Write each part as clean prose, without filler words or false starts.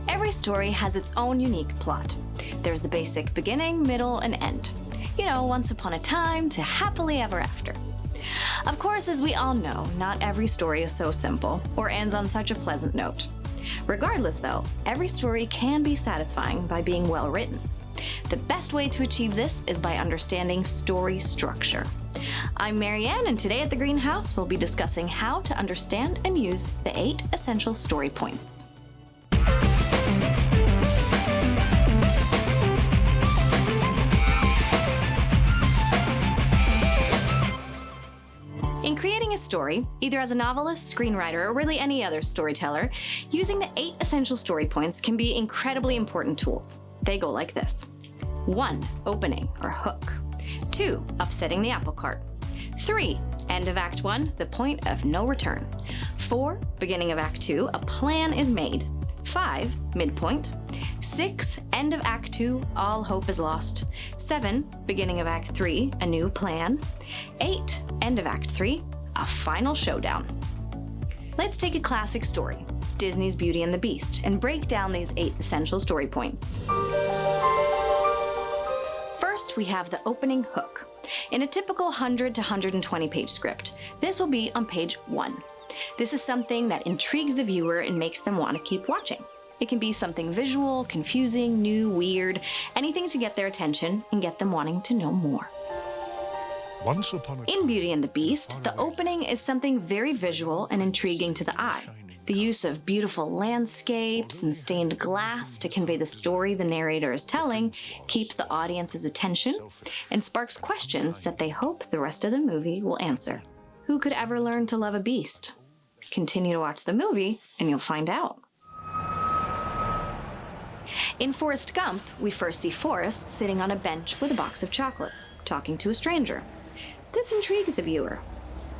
Every story has its own unique plot. There's the basic beginning, middle, and end. You know, once upon a time to happily ever after. Of course, as we all know, not every story is so simple or ends on such a pleasant note. Regardless though, every story can be satisfying by being well written. The best way to achieve this is by understanding story structure. I'm Marianne, and today at the Greenhouse we'll be discussing how to understand and use the 8 essential story points. In creating a story, either as a novelist, screenwriter, or really any other storyteller, using the 8 essential story points can be incredibly important tools. They go like this. 1. Opening, or hook. 2. Upsetting the apple cart. 3. End of Act 1, the point of no return. 4. Beginning of Act 2, a plan is made. 5. Midpoint. 6. End of Act 2, all hope is lost. 7. Beginning of Act 3, a new plan. 8. End of Act 3, a final showdown. Let's take a classic story, Disney's Beauty and the Beast, and break down these 8 essential story points. First, we have the opening hook. In a typical 100 to 120 page script, this will be on page 1. This is something that intrigues the viewer and makes them want to keep watching. It can be something visual, confusing, new, weird, anything to get their attention and get them wanting to know more. In Beauty and the Beast, the opening is something very visual and intriguing to the eye. The use of beautiful landscapes and stained glass to convey the story the narrator is telling keeps the audience's attention and sparks questions that they hope the rest of the movie will answer. Who could ever learn to love a beast? Continue to watch the movie and you'll find out. In Forrest Gump, we first see Forrest sitting on a bench with a box of chocolates, talking to a stranger. This intrigues the viewer.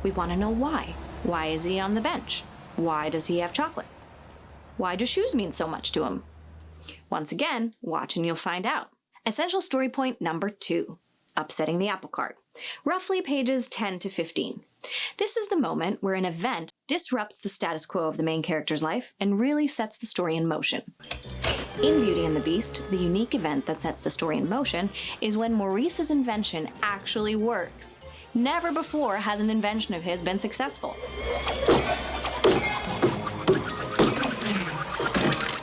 We want to know why. Why is he on the bench? Why does he have chocolates? Why do shoes mean so much to him? Once again, watch and you'll find out. Essential story point number 2, upsetting the apple cart. Roughly pages 10 to 15. This is the moment where an event disrupts the status quo of the main character's life and really sets the story in motion. In Beauty and the Beast, the unique event that sets the story in motion is when Maurice's invention actually works. Never before has an invention of his been successful.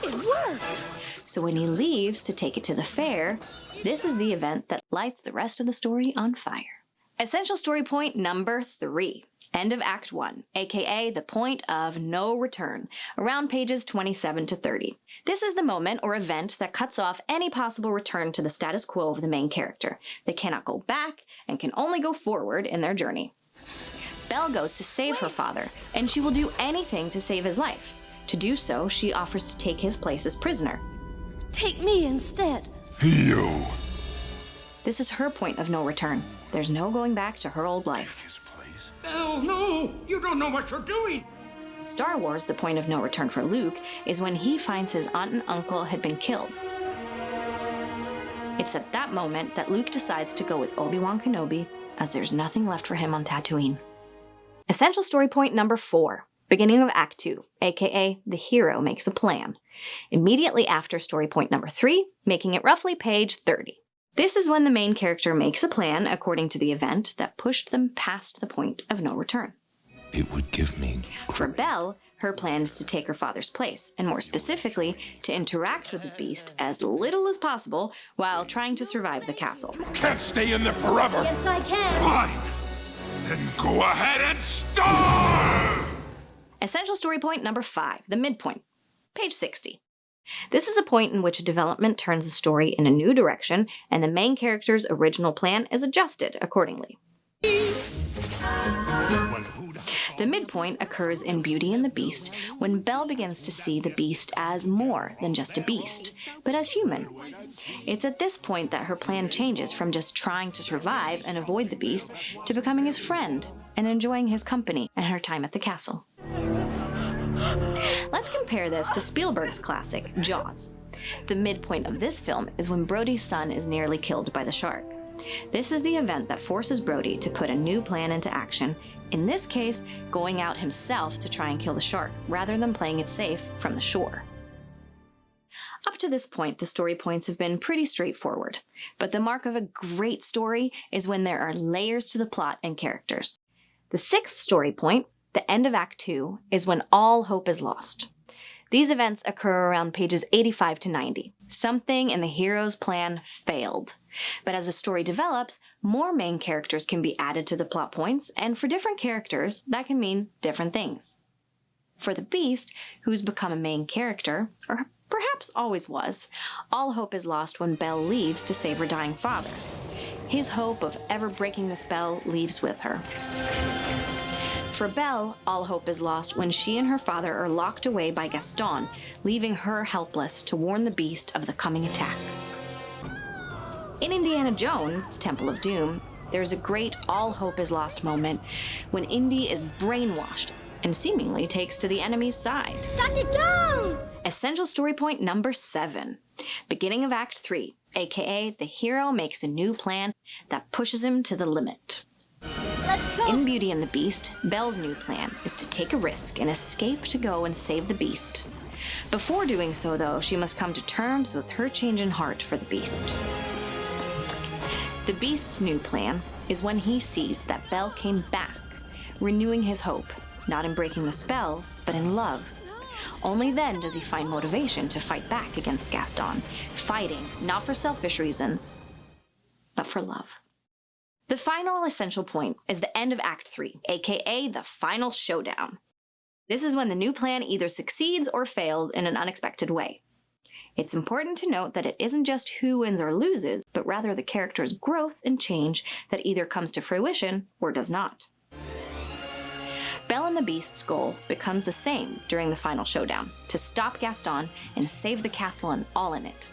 It works! So when he leaves to take it to the fair, this is the event that lights the rest of the story on fire. Essential story point number 3. End of Act 1, aka the point of no return, around pages 27 to 30. This is the moment or event that cuts off any possible return to the status quo of the main character. They cannot go back and can only go forward in their journey. Belle goes to save her father, and she will do anything to save his life. To do so, she offers to take his place as prisoner. Take me instead. You. This is her point of no return. There's no going back to her old life. Oh, no! You don't know what you're doing! Star Wars, the point of no return for Luke, is when he finds his aunt and uncle had been killed. It's at that moment that Luke decides to go with Obi-Wan Kenobi, as there's nothing left for him on Tatooine. Essential story point number 4, beginning of Act 2, aka the hero makes a plan. Immediately after story point number 3, making it roughly page 30. This is when the main character makes a plan according to the event that pushed them past the point of no return. It would give me... For Belle, her plan is to take her father's place, and more specifically, to interact with the beast as little as possible while trying to survive the castle. You can't stay in there forever! Yes, I can. Fine! Then go ahead and starve! Essential story point number 5, the midpoint, page 60. This is a point in which development turns the story in a new direction, and the main character's original plan is adjusted accordingly. The midpoint occurs in Beauty and the Beast when Belle begins to see the beast as more than just a beast, but as human. It's at this point that her plan changes from just trying to survive and avoid the beast to becoming his friend and enjoying his company and her time at the castle. Let's compare this to Spielberg's classic, Jaws. The midpoint of this film is when Brody's son is nearly killed by the shark. This is the event that forces Brody to put a new plan into action, in this case, going out himself to try and kill the shark, rather than playing it safe from the shore. Up to this point, the story points have been pretty straightforward, but the mark of a great story is when there are layers to the plot and characters. The 6th story point, the end of Act 2, is when all hope is lost. These events occur around pages 85 to 90. Something in the hero's plan failed. But as the story develops, more main characters can be added to the plot points, and for different characters, that can mean different things. For the Beast, who's become a main character, or perhaps always was, all hope is lost when Belle leaves to save her dying father. His hope of ever breaking the spell leaves with her. For Belle, all hope is lost when she and her father are locked away by Gaston, leaving her helpless to warn the Beast of the coming attack. In Indiana Jones' Temple of Doom, there's a great all hope is lost moment when Indy is brainwashed and seemingly takes to the enemy's side. Dr. Jones! Essential story point number 7. Beginning of Act 3, aka the hero makes a new plan that pushes him to the limit. Let's go! In Beauty and the Beast, Belle's new plan is to take a risk and escape to go and save the Beast. Before doing so, though, she must come to terms with her change in heart for the Beast. The Beast's new plan is when he sees that Belle came back, renewing his hope, not in breaking the spell, but in love. Only then does he find motivation to fight back against Gaston, fighting not for selfish reasons, but for love. The final essential point is the end of Act 3, aka the final showdown. This is when the new plan either succeeds or fails in an unexpected way. It's important to note that it isn't just who wins or loses, but rather the character's growth and change that either comes to fruition or does not. Belle and the Beast's goal becomes the same during the final showdown, to stop Gaston and save the castle and all in it.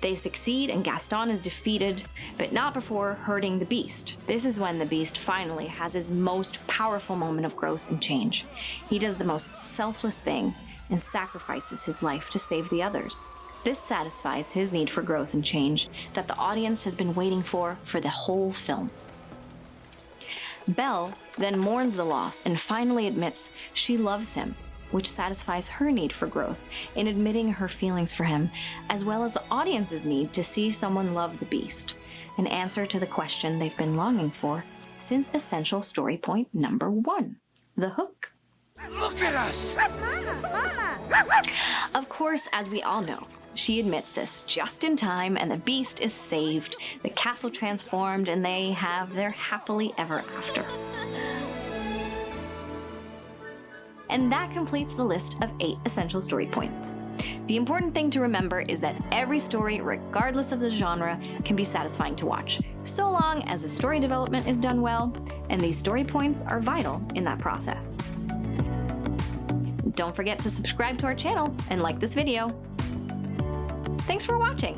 They succeed and Gaston is defeated, but not before hurting the Beast. This is when the Beast finally has his most powerful moment of growth and change. He does the most selfless thing and sacrifices his life to save the others. This satisfies his need for growth and change that the audience has been waiting for the whole film. Belle then mourns the loss and finally admits she loves him, which satisfies her need for growth in admitting her feelings for him, as well as the audience's need to see someone love the Beast, an answer to the question they've been longing for since essential story point number 1, the hook. Look at us! Mama! Of course, as we all know, she admits this just in time and the Beast is saved, the castle transformed, and they have their happily ever after. And that completes the list of 8 essential story points. The important thing to remember is that every story, regardless of the genre, can be satisfying to watch, so long as the story development is done well, and these story points are vital in that process. Don't forget to subscribe to our channel and like this video. Thanks for watching.